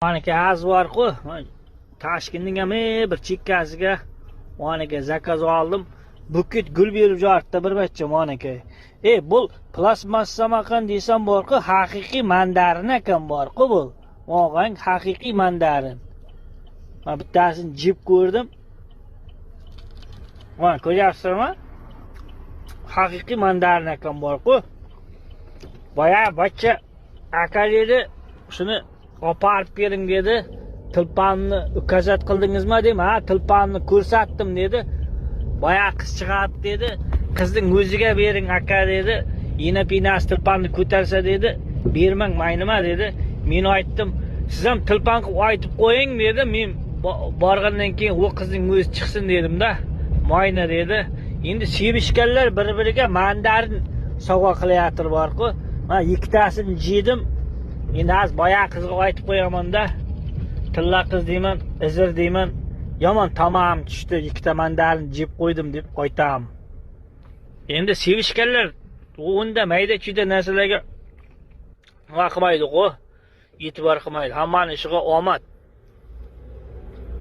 Maniki az bor-ku, Toshkentning ham bir chekkasiga maniki zakaz oldim. Bukit gul berib jortdi bir bachcha maniki. Bu plastmassamakan desam bor-ku, haqiqiy mandarin ekan bor-ku bu. Mo'g'ang haqiqiy mandarin. Men bittasini jib ko'rdim. Mana ko'ryapsizmi? Haqiqiy mandarin ekan bor-ku. Boya bachcha aka dedi, shuni oparib bering dedi. Tilpanni ukazat qildingizmi dedim. Ha, tilpanni ko'rsatdim dedi. Boya qiz chiqadi dedi. Qizning o'ziga bering aka dedi. Yina-pinas tilpanni ko'tarsa dedi. Bermang maynima dedi. Men aytdim, siz ham tilpan qilib aytib qo'ying dedi. Men borgandan keyin u qizning o'zi chiqsin dedim-da. Mayna dedi. Endi sevishganlar bir-biriga mandarin sovg'a qilyapti bor-ku. Men ikkitasini yedim. Endi az boya qizga aytib qo'yaman-da. Tilla qiz deyman, izir deyman. Yomon tamam tushdi, ikkita mandarin jeb qo'ydim deb aytam. Endi sevishganlar unda mayda-chuyda narsalarga nima qilmaydi-ku, e'tibor qilmaydi. Hammaning ishiga omad.